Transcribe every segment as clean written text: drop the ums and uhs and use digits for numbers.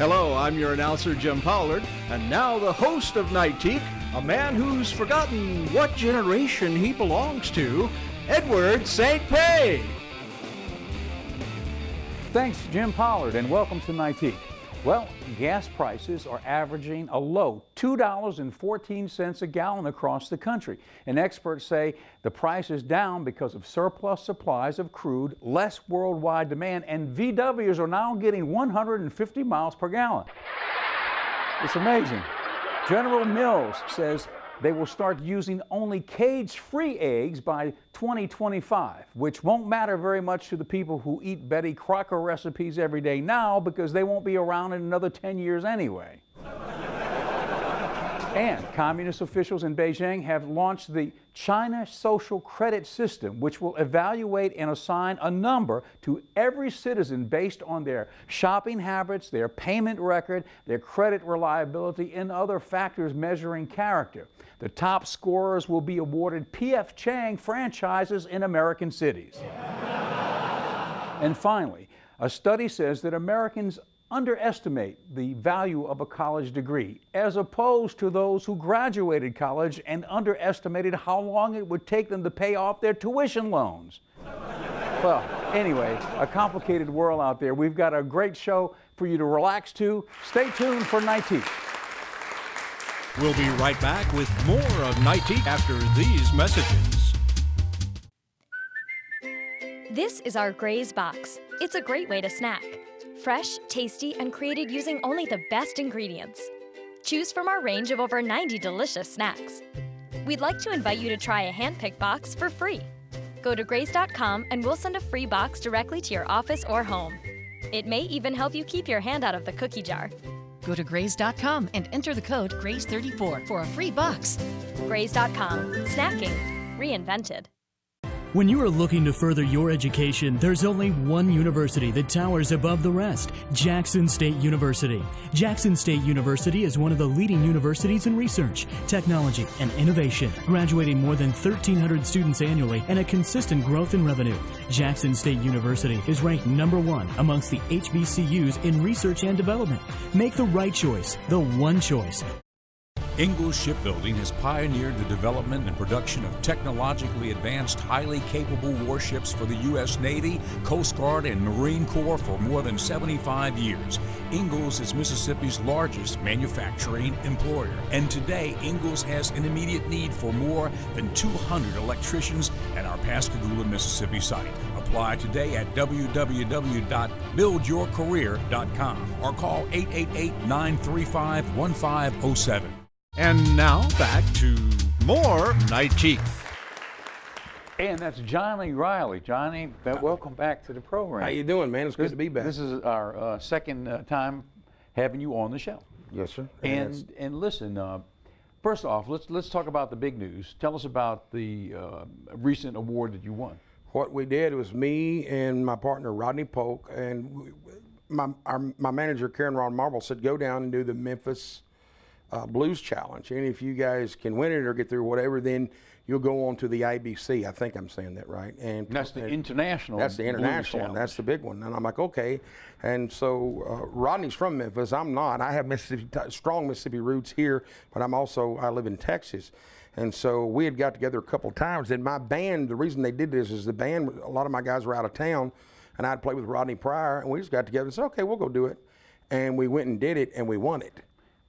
Hello, I'm your announcer, Jim Pollard, and now the host of Nightique, a man who's forgotten what generation he belongs to, Edward St. Pé. Thanks, Jim Pollard, and welcome to Nightique. Well, gas prices are averaging a low $2.14 a gallon across the country. And experts say the price is down because of surplus supplies of crude, less worldwide demand, and VWs are now getting 150 miles per gallon. It's amazing. General Mills says they will start using only cage-free eggs by 2025, which won't matter very much to the people who eat Betty Crocker recipes every day now because they won't be around in another 10 years anyway. And communist officials in Beijing have launched the China Social Credit System, which will evaluate and assign a number to every citizen based on their shopping habits, their payment record, their credit reliability, and other factors measuring character. The top scorers will be awarded P.F. Chang franchises in American cities. And finally, a study says that Americans underestimate the value of a college degree, as opposed to those who graduated college and underestimated how long it would take them to pay off their tuition loans. Well, anyway, a complicated world out there. We've got a great show for you to relax to. Stay tuned for Nightique. We'll be right back with more of Nightique after these messages. This is our Gray's Box. It's a great way to snack. Fresh, tasty, and created using only the best ingredients. Choose from our range of over 90 delicious snacks. We'd like to invite you to try a hand-picked box for free. Go to grays.com and we'll send a free box directly to your office or home. It may even help you keep your hand out of the cookie jar. Go to grays.com and enter the code GRAYS34 for a free box. Grays.com. Snacking reinvented. When you are looking to further your education, there's only one university that towers above the rest, Jackson State University. Jackson State University is one of the leading universities in research, technology, and innovation, graduating more than 1,300 students annually and a consistent growth in revenue. Jackson State University is ranked #1 amongst the HBCUs in research and development. Make the right choice, the one choice. Ingalls Shipbuilding has pioneered the development and production of technologically advanced, highly capable warships for the U.S. Navy, Coast Guard, and Marine Corps for more than 75 years. Ingalls is Mississippi's largest manufacturing employer, and today Ingalls has an immediate need for more than 200 electricians at our Pascagoula, Mississippi site. Apply today at www.buildyourcareer.com or call 888-935-1507. And now back to more Nightique. And that's Johnny Riley. Johnny, welcome back to the program. How you doing, man? It's good to be back. This is our second time having you on the show. Yes, sir. And listen, first off, let's talk about the big news. Tell us about the recent award that you won. What we did was me and my partner Rodney Polk and my manager Karen Ron Marble said go down and do the Memphis Blues Challenge, and if you guys can win it or get through whatever, then you'll go on to the IBC. I think I'm saying that right. And that's the international. That's the international one. That's the big one. And I'm like, okay. And so Rodney's from Memphis. I'm not. I have strong Mississippi roots here, but I live in Texas. And so we had got together a couple of times. And my band, the reason they did this is the band, a lot of my guys were out of town, and I'd played with Rodney prior, and we just got together and said, okay, we'll go do it. And we went and did it, and we won it.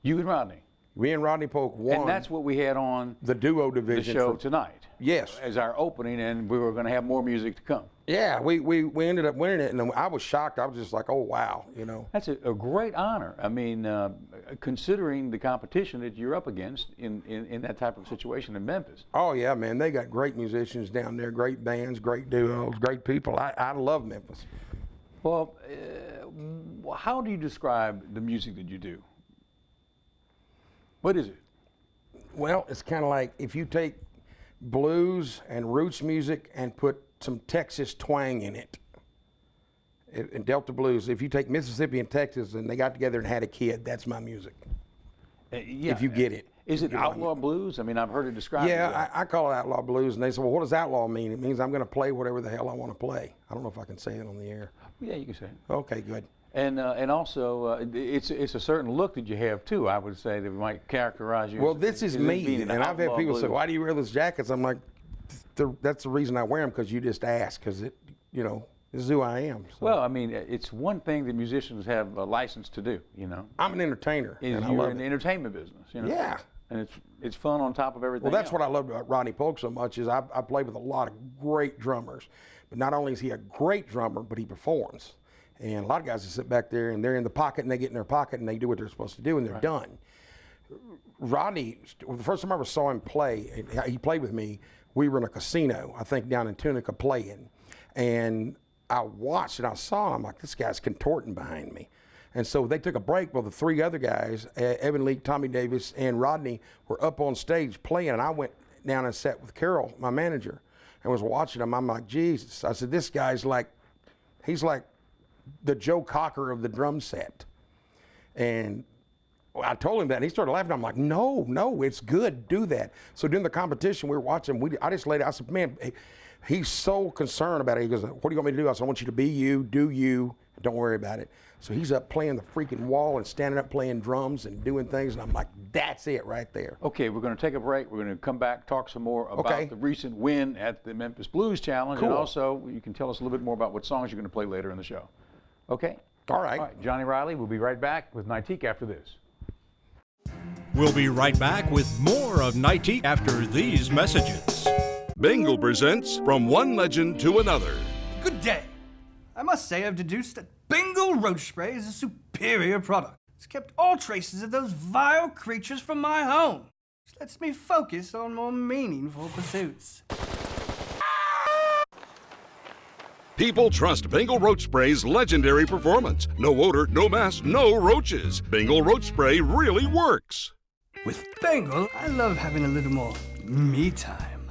You and Rodney? Me and Rodney Polk won. And that's what we had on the duo division the show tonight. Yes. As our opening, and we were going to have more music to come. Yeah, we ended up winning it, and I was shocked. I was just like, oh, wow, you know. That's a great honor. I mean, considering the competition that you're up against in that type of situation in Memphis. Oh, yeah, man. They got great musicians down there, great bands, great duos, great people. I love Memphis. Well, how do you describe the music that you do? What is it? Well, it's kind of like if you take blues and roots music and put some Texas twang in it. And Delta blues, if you take Mississippi and Texas and they got together and had a kid, that's my music. Yeah. If you get it. Is it outlaw blues? I mean, I've heard it described. Yeah, I call it outlaw blues. And they say, well, what does outlaw mean? It means I'm going to play whatever the hell I want to play. I don't know if I can say it on the air. Yeah, you can say it. Okay, good. And also, it's a certain look that you have too. I would say that might characterize you. Well, as, this is as me, being and an I've had outlaw people say, blues. "Why do you wear those jackets?" I'm like, "That's the reason I wear them, because you just asked, because it, you know, this is who I am." So. Well, I mean, it's one thing that musicians have a license to do. You know, I'm an entertainer, is and I you're love in the it. entertainment business. You know? Yeah. And it's fun on top of everything. Well, that's else. what I love about Rodney Polk so much is I played with a lot of great drummers. But not only is he a great drummer, but he performs. And a lot of guys just sit back there and they're in the pocket and they get in their pocket and they do what they're supposed to do and they're done. Rodney, the first time I ever saw him play, he played with me, we were in a casino, I think down in Tunica playing. And I watched and I saw him, I'm like, this guy's contorting behind me. And so they took a break. Well, the three other guys, Evan Leake, Tommy Davis, and Rodney, were up on stage playing. And I went down and sat with Carol, my manager, and was watching him. I'm like, Jesus. I said, this guy's like, he's like the Joe Cocker of the drum set. And I told him that, and he started laughing. I'm like, no, it's good. Do that. So during the competition, we were watching. I just laid out. I said, man, he's so concerned about it. He goes, what do you want me to do? I said, I want you to be you, do you, don't worry about it. So he's up playing the freaking wall and standing up playing drums and doing things, and I'm like, that's it right there. Okay, we're going to take a break. We're going to come back, talk some more about the recent win at the Memphis Blues Challenge, Cool. and also you can tell us a little bit more about what songs you're going to play later in the show. Okay? All right. All right, Johnny Riley, we'll be right back with Nightique after this. We'll be right back with more of Nightique after these messages. Bengal presents From One Legend to Another. Good day. I must say I've deduced that Bengal roach spray is a superior product. It's kept all traces of those vile creatures from my home. Which lets me focus on more meaningful pursuits. People trust Bengal Roach Spray's legendary performance. No odor, no mess, no roaches. Bengal Roach Spray really works. With Bengal, I love having a little more me time.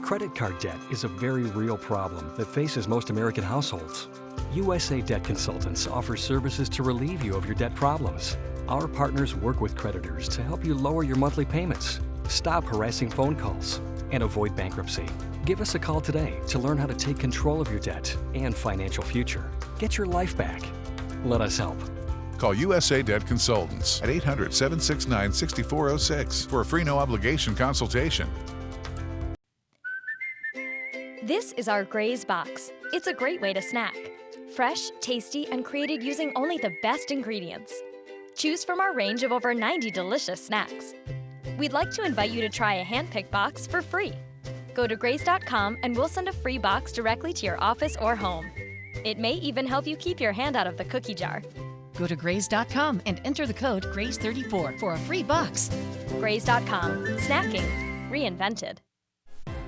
Credit card debt is a very real problem that faces most American households. USA Debt Consultants offers services to relieve you of your debt problems. Our partners work with creditors to help you lower your monthly payments, stop harassing phone calls, and avoid bankruptcy. Give us a call today to learn how to take control of your debt and financial future. Get your life back. Let us help. Call USA Debt Consultants at 800-769-6406 for a free no-obligation consultation. This is our Gray's Box. It's a great way to snack. Fresh, tasty, and created using only the best ingredients. Choose from our range of over 90 delicious snacks. We'd like to invite you to try a hand-picked box for free. Go to grays.com and we'll send a free box directly to your office or home. It may even help you keep your hand out of the cookie jar. Go to grays.com and enter the code GRAYS34 for a free box. Grays.com. Snacking. Reinvented.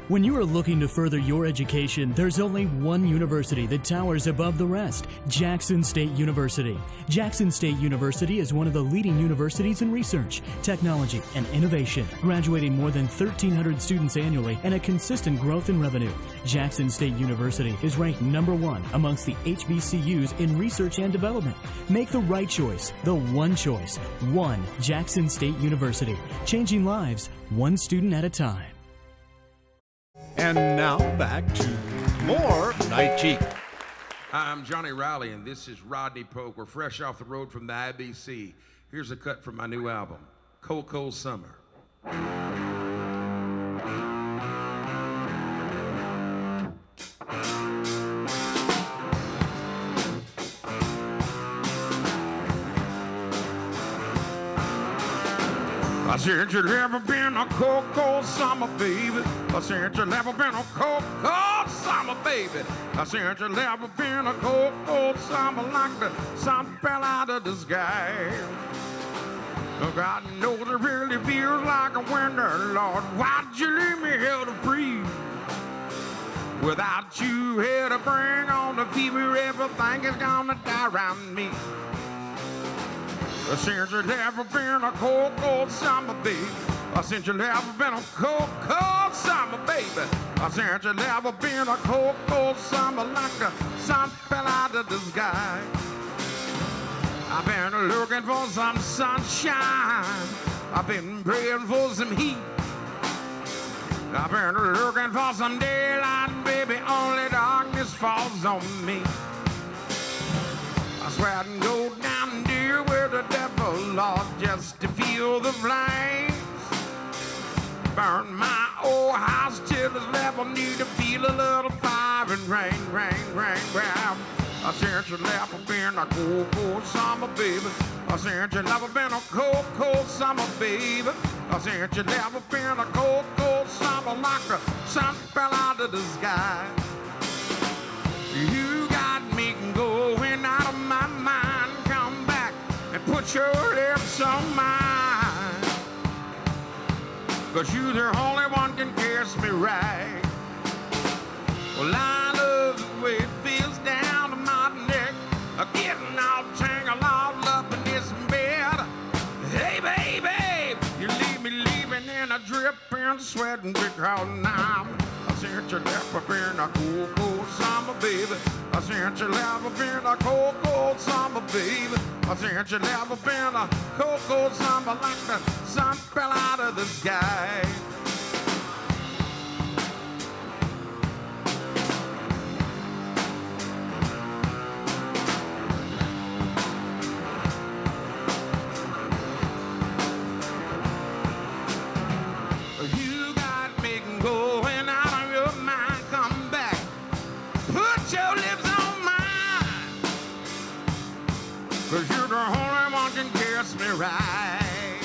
When you are looking to further your education, there's only one university that towers above the rest, Jackson State University. Jackson State University is one of the leading universities in research, technology, and innovation, graduating more than 1,300 students annually and a consistent growth in revenue. Jackson State University is ranked #1 amongst the HBCUs in research and development. Make the right choice, the one choice. One Jackson State University, changing lives one student at a time. And now back to more Nightique. Hi, I'm Johnny Riley, and this is Rodney Polk. We're fresh off the road from the IBC. Here's a cut from my new album, Cold, Cold Summer. I said you've never been a cold, cold summer, baby. I said you've never been a cold, cold summer, baby. I said you've never been a cold, cold summer like the sun fell out of the sky. God knows it really feels like a winter, Lord. Why'd you leave me here to freeze? Without you here to bring on the fever, everything is gonna die around me. Since you've never been a cold, cold summer, baby. Since you've never been a cold, cold summer, baby. Since you've never been a cold, cold summer like the sun fell out of the sky. I've been looking for some sunshine. I've been praying for some heat. I've been looking for some daylight, baby. Only darkness falls on me. sweat and go down there where the devil lost just to feel the flames. Burn my old house till it's level, need to feel a little fire and rain. Well, I said you never been a cold summer, baby. I said you never been a cold summer, baby. I said you never been a cold summer like the sun fell out of the sky. You got me going out of my mind. Come back and put your lips on mine, 'cause you're the only one can kiss me right. Well, I love the way it feels down to my neck, getting all tangled all up in this bed. Hey, baby, you leave me leaving in a dripping, sweating because now I said you never been a cold summer, baby. I said you never been a cold summer, baby. I said you never been a cold summer like the sun fell out of the sky. You got me going out of your mind. Come back, put your lips on mine, 'cause you're the only one can kiss me right.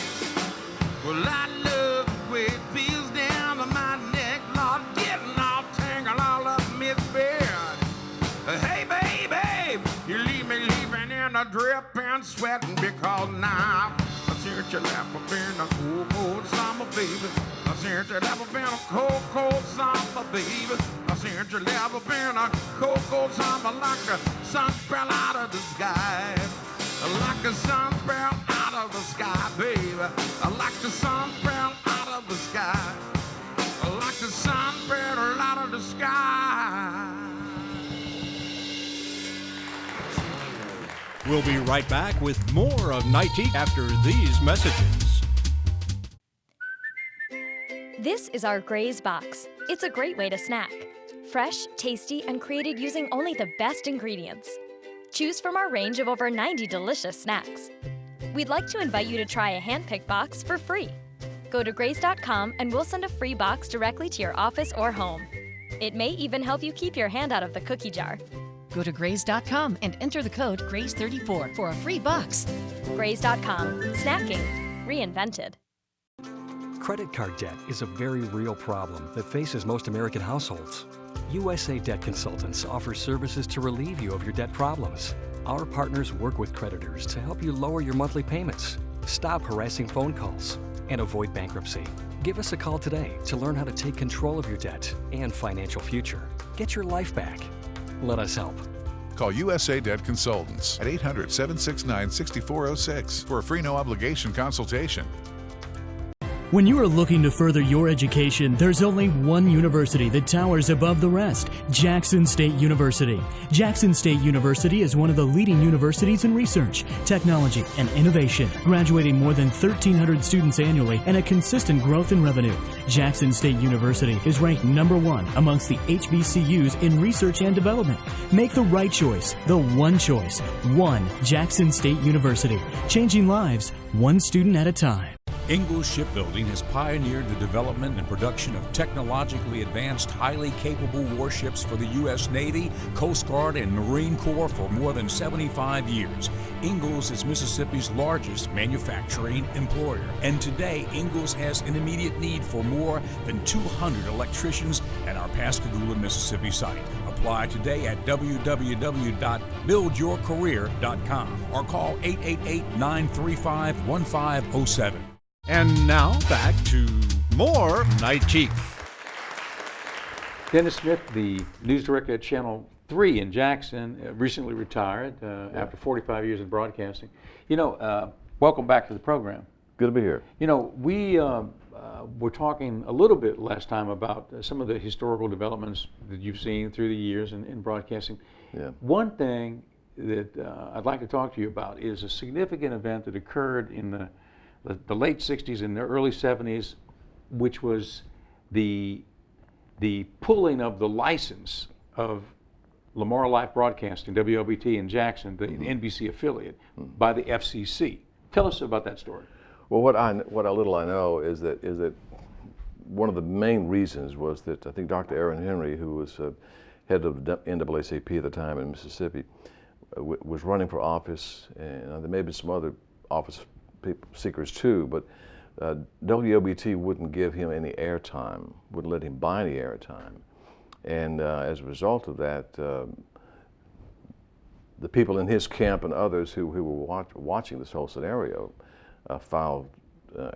Well, I love the way it feels down to my neck, Lord, getting all tangled all up in this bed. Hey, baby, you leave me leaving in a dripping, sweating because now I said you never been a cold summer, baby. I said you never been a cold summer, baby. I said you never been a cold summer like the sun fell out of the sky. Like the sun fell out of the sky, baby. Like the sun fell out of the sky. Like the sun fell out of the sky. We'll be right back with more of Nightique after these messages. This is our Gray's Box. It's a great way to snack. Fresh, tasty, and created using only the best ingredients. Choose from our range of over 90 delicious snacks. We'd like to invite you to try a hand-picked box for free. Go to grays.com and we'll send a free box directly to your office or home. It may even help you keep your hand out of the cookie jar. Go to grays.com and enter the code GRAYS34 for a free box. Grays.com. Snacking. Reinvented. Credit card debt is a very real problem that faces most American households. USA Debt Consultants offers services to relieve you of your debt problems. Our partners work with creditors to help you lower your monthly payments, stop harassing phone calls, and avoid bankruptcy. Give us a call today to learn how to take control of your debt and financial future. Get your life back. Let us help. Call USA Debt Consultants at 800-769-6406 for a free no-obligation consultation. When you are looking to further your education, there's only one university that towers above the rest, Jackson State University. Jackson State University is one of the leading universities in research, technology, and innovation, graduating more than 1,300 students annually and a consistent growth in revenue. Jackson State University is ranked #1 amongst the HBCUs in research and development. Make the right choice, the one choice. One Jackson State University, changing lives one student at a time. Ingalls Shipbuilding has pioneered the development and production of technologically advanced, highly capable warships for the U.S. Navy, Coast Guard, and Marine Corps for more than 75 years. Ingalls is Mississippi's largest manufacturing employer, and today Ingalls has an immediate need for more than 200 electricians at our Pascagoula, Mississippi site. Apply today at www.buildyourcareer.com or call 888-935-1507. And now back to more Nightique. Dennis Smith, the news director at Channel 3 in Jackson, recently retired after 45 years in broadcasting. You know, welcome back to the program. Good to be here. You know, we were talking a little bit last time about some of the historical developments that you've seen through the years in broadcasting. Yeah. One thing that I'd like to talk to you about is a significant event that occurred in the late 60s and the early 70s, which was the pulling of the license of Lamar Life Broadcasting, WLBT in Jackson, the NBC affiliate, by the FCC. Tell us about that story. Well, what little I know is that one of the main reasons was that I think Dr. Aaron Henry, who was head of the NAACP at the time in Mississippi, was running for office, and there may be some other office seekers too, but WLBT wouldn't give him any airtime, wouldn't let him buy any airtime. And as a result of that, the people in his camp and others who were watching this whole scenario filed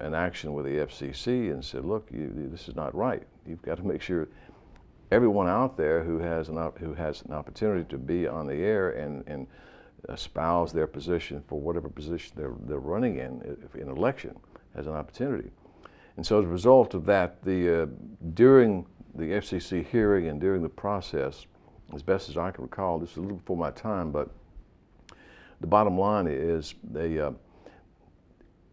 an action with the FCC and said, look, this is not right. You've got to make sure everyone out there who has an opportunity to be on the air and espouse their position for whatever position they're running in election has an opportunity. And so as a result of that, during the FCC hearing and during the process, as best as I can recall, this is a little before my time, but the bottom line is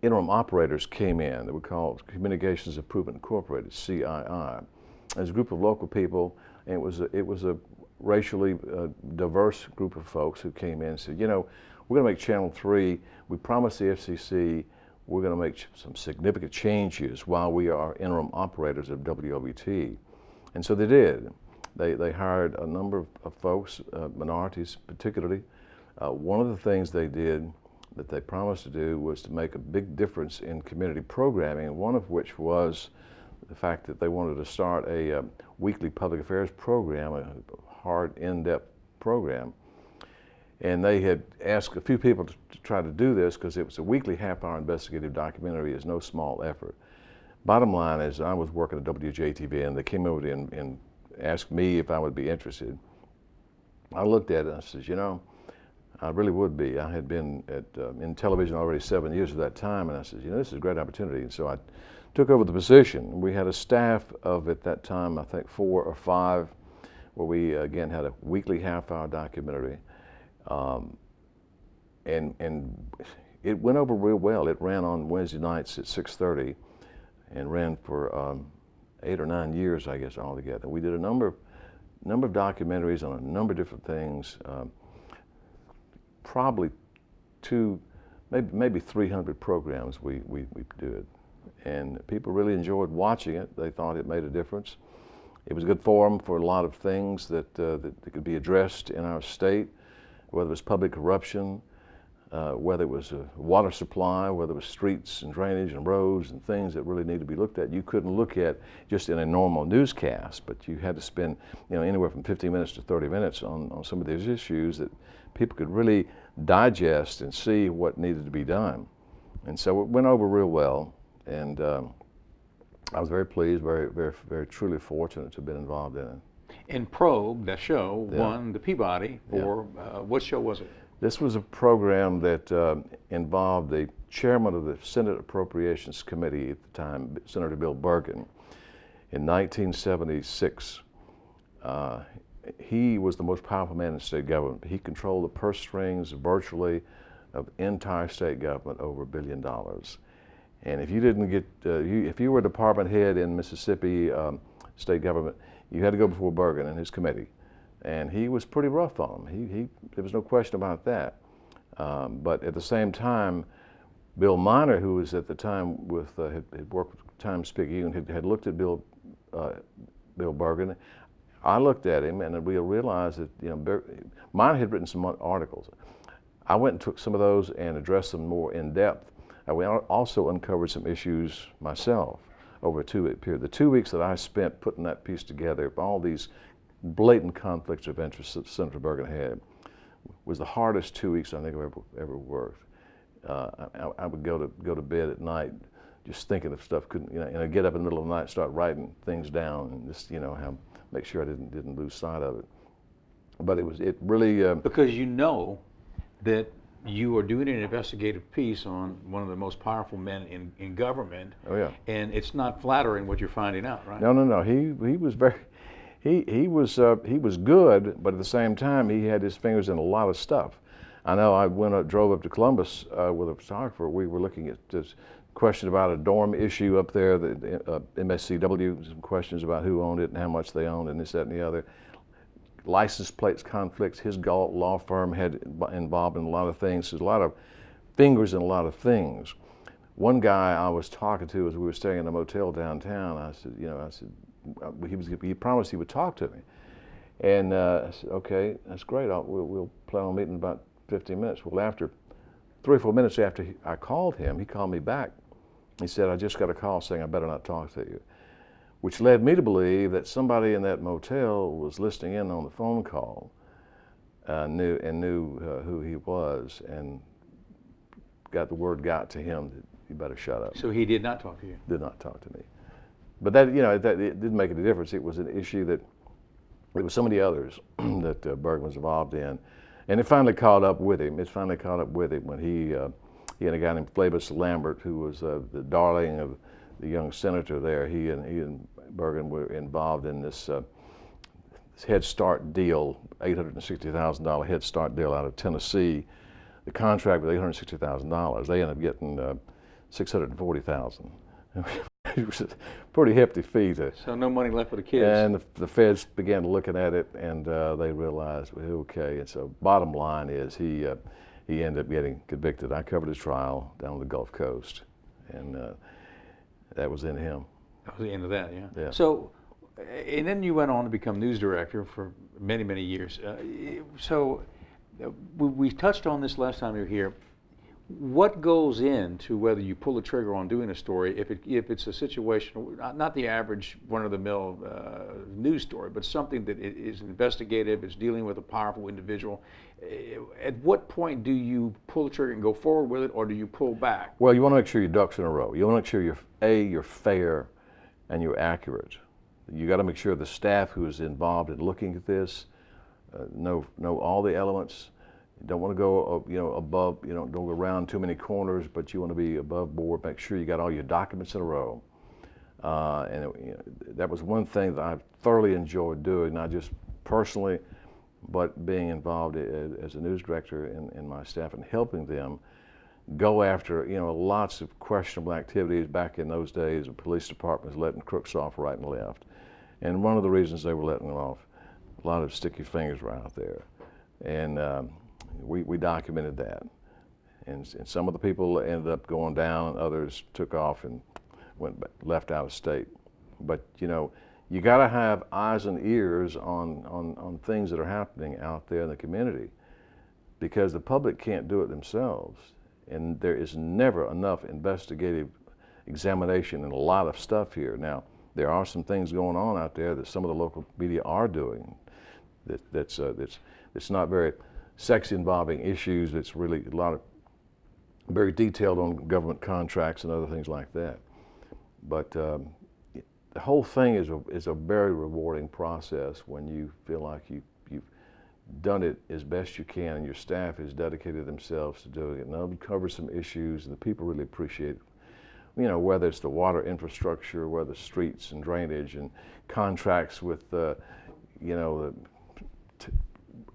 interim operators came in that were called Communications Improvement Incorporated, CII. As a group of local people, and it was a racially diverse group of folks who came in and said, you know, we're going to make Channel 3, we promised the FCC we're going to make some significant changes while we are interim operators of WLBT. And so they did. They hired a number of folks, minorities particularly. One of the things they did that they promised to do was to make a big difference in community programming, and one of which was the fact that they wanted to start a weekly public affairs program, a hard, in-depth program. And they had asked a few people to try to do this because it was a weekly half-hour investigative documentary. It's no small effort. Bottom line is I was working at WJTV and they came over and asked me if I would be interested. I looked at it and I said, you know, I really would be. I had been in television already 7 years at that time, and I said, you know, this is a great opportunity. And so I took over the position. We had a staff of, at that time, I think 4 or 5, where we again had a weekly half-hour documentary. And it went over real well. It ran on Wednesday nights at 6:30 and ran for 8 or 9 years, I guess, altogether. We did a number of documentaries on a number of different things, probably maybe 300 programs we did. And people really enjoyed watching it. They thought it made a difference. It was a good forum for a lot of things that could be addressed in our state, whether it was public corruption, whether it was water supply, whether it was streets and drainage and roads and things that really need to be looked at. You couldn't look at just in a normal newscast, but you had to spend, you know, anywhere from 15 minutes to 30 minutes on some of these issues that people could really digest and see what needed to be done. And so it went over real well, and I was very pleased, very truly fortunate to have been involved in it. And Probe, that show, won the Peabody for, what show was it? This was a program that involved the chairman of the Senate Appropriations Committee at the time, Senator Bill Bergen. In 1976, he was the most powerful man in state government. He controlled the purse strings virtually of entire state government, over $1 billion. And if you didn't get, if you were a department head in Mississippi state government, you had to go before Bergen and his committee. And he was pretty rough on him. There was no question about that. But at the same time, Bill Miner, who was at the time with, had worked with Times-Picayune, had looked at Bill Bergen. I looked at him and we realized that, you know, Miner had written some articles. I went and took some of those and addressed them more in depth. We also uncovered some issues myself over a 2-week period. The 2 weeks that I spent putting that piece together, all these blatant conflicts of interest that Senator Bergen had, was the hardest 2 weeks I think I've ever worked. I would go to bed at night just thinking of stuff, and I'd get up in the middle of the night and start writing things down and just, you know, make sure I didn't lose sight of it. But it really because you know that you are doing an investigative piece on one of the most powerful men in government. Oh yeah. And it's not flattering what you're finding out, right? No. He was very. He was good, but at the same time he had his fingers in a lot of stuff. I know I drove up to Columbus with a photographer. We were looking at this question about a dorm issue up there, the MSCW, some questions about who owned it and how much they owned and this, that, and the other. license plates conflicts. His law firm had involved in a lot of things. There's a lot of fingers in a lot of things. One guy I was talking to as we were staying in a motel downtown, I said, he promised he would talk to me. And I said, okay, that's great. We'll plan on meeting in about 15 minutes. Well, after 3 or 4 minutes after I called him, he called me back. He said, I just got a call saying I better not talk to you, which led me to believe that somebody in that motel was listening in on the phone call, knew who he was, and got the word got to him that you better shut up. So he did not talk to you? Did not talk to me. But that, it didn't make any difference. It was an issue that, it was some of the others that Bergman was involved in. And it finally caught up with him. It finally caught up with him when he and a guy named Flavius Lambert, who was the darling of the young senator there, he and Bergen were involved in this Head Start deal, $860,000 Head Start deal out of Tennessee. The contract was $860,000. They ended up getting $640,000. It was a pretty hefty fee. So no money left for the kids. And the feds began looking at it, and they realized, well, okay. And so bottom line is he ended up getting convicted. I covered his trial down on the Gulf Coast, and that was in him. That was the end of that, yeah. Yeah. So, and then you went on to become news director for many, many years. We touched on this last time you were here. What goes into whether you pull the trigger on doing a story, if it's a situation, not the average run-of-the-mill news story, but something that is investigative, is dealing with a powerful individual? At what point do you pull the trigger and go forward with it, or do you pull back? Well, you want to make sure your ducks in a row. You want to make sure you're fair and you're accurate. You got to make sure the staff who is involved in looking at this know all the elements. You don't want to go, above, don't go around too many corners, but you want to be above board. Make sure you got all your documents in a row. That was one thing that I thoroughly enjoyed doing, not just personally, but being involved as a news director in my staff and helping them go after, lots of questionable activities. Back in those days, the police department was letting crooks off right and left. And one of the reasons they were letting them off, a lot of sticky fingers were out there. And we documented that. And some of the people ended up going down, and others took off and left out of state. But you got to have eyes and ears on things that are happening out there in the community, because the public can't do it themselves. And there is never enough investigative examination and a lot of stuff here. Now, there are some things going on out there that some of the local media are doing that's not very sex involving issues. It's really a lot of very detailed on government contracts and other things like that. But the whole thing is a very rewarding process when you feel like you've done it as best you can, and your staff has dedicated themselves to doing it and uncovered some issues, and the people really appreciate it. Whether it's the water infrastructure, whether streets and drainage and contracts with the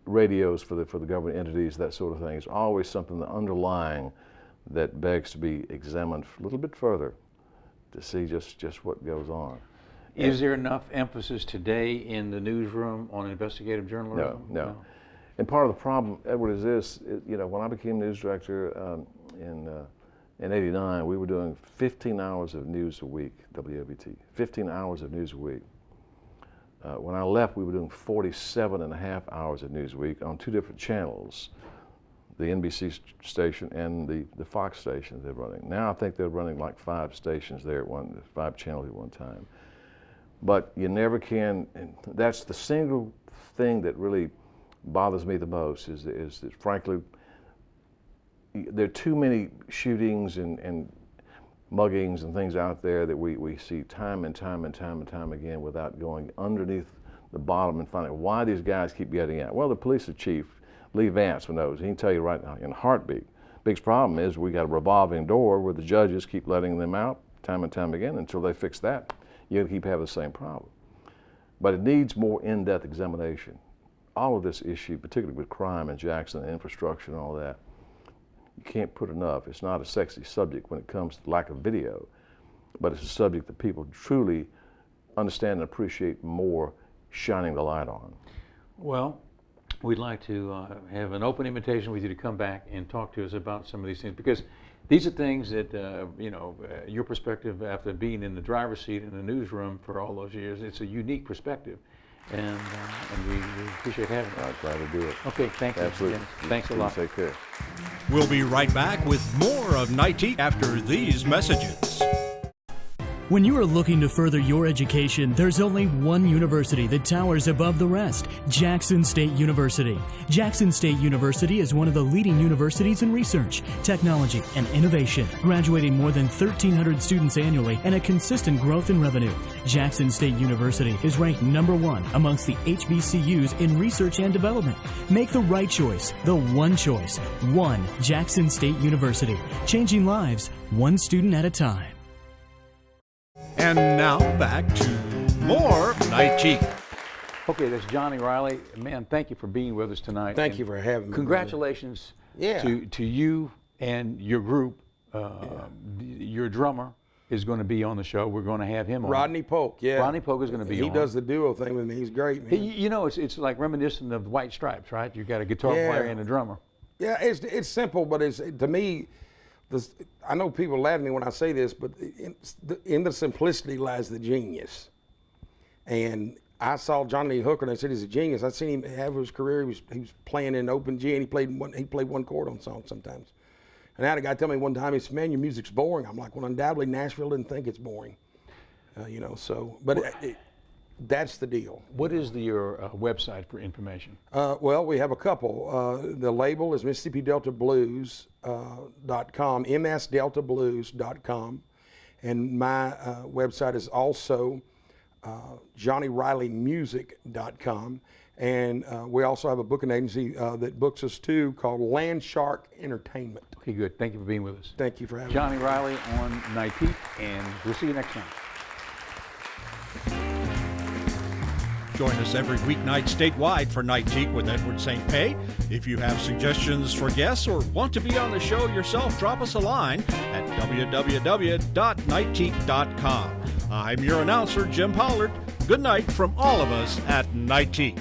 radios for the government entities, that sort of thing. It's always something underlying that begs to be examined a little bit further to see just what goes on. Is there enough emphasis today in the newsroom on investigative journalism? No. And part of the problem, Edward, is this. When I became news director in '89, we were doing 15 hours of news a week, WOBT, 15 hours of news a week. When I left, we were doing 47.5 hours of news a week on 2 different channels, the NBC station and the Fox station they're running. Now I think they're running like 5 stations there, 5 channels at one time. But you never can, and that's the single thing that really bothers me the most, is that frankly, there are too many shootings and muggings and things out there that we see time and time again without going underneath the bottom and finding why these guys keep getting out. Well, the police chief, Lee Vance, knows. He can tell you right now in a heartbeat. Biggest problem is we got a revolving door where the judges keep letting them out time and time again. Until they fix that, you'll keep having the same problem. But it needs more in-depth examination. All of this issue, particularly with crime in Jackson, infrastructure and all that, you can't put enough. It's not a sexy subject when it comes to lack of video, but it's a subject that people truly understand and appreciate more shining the light on. Well, we'd like to have an open invitation with you to come back and talk to us about some of these things, because these are things that, your perspective after being in the driver's seat in the newsroom for all those years, it's a unique perspective. And we appreciate having you. I'm glad to do it. Okay, thank you. Absolutely. Thanks a lot. Take care. We'll be right back with more of Nightique after these messages. When you are looking to further your education, there's only one university that towers above the rest, Jackson State University. Jackson State University is one of the leading universities in research, technology, and innovation, graduating more than 1,300 students annually and a consistent growth in revenue. Jackson State University is ranked #1 amongst the HBCUs in research and development. Make the right choice, the one choice. One Jackson State University, changing lives one student at a time. And now back to more Nightique. Okay, that's Johnny Riley. Man, thank you for being with us tonight. Thank you for having me. Congratulations to you and your group. Your drummer is going to be on the show. We're going to have him on. Rodney Polk, yeah. Rodney Polk is going to be on. He does the duo thing with me. He's great, man. You know, it's like reminiscent of White Stripes, right? You got a guitar player and a drummer. Yeah, it's simple, but it's, to me, I know people laugh at me when I say this, but in the simplicity lies the genius. And I saw Johnny Lee Hooker and I said he's a genius. I seen him have his career. He was playing in open G and he played one chord on songs sometimes. And I had a guy tell me one time, he said, "Man, your music's boring." I'm like, well, undoubtedly Nashville didn't think it's boring, that's the deal. What is your website for information? Well, we have a couple. The label is MississippiDeltaBlues.com, MSDeltaBlues.com. And my website is also JohnnyRileyMusic.com. And we also have a booking agency that books us too called Land Shark Entertainment. Okay, good. Thank you for being with us. Thank you for having me. Johnny Riley on Nightique, and we'll see you next time. Join us every weeknight statewide for Nightique with Edward St. Pé. If you have suggestions for guests or want to be on the show yourself, drop us a line at www.nightique.com. I'm your announcer, Jim Pollard. Good night from all of us at Nightique.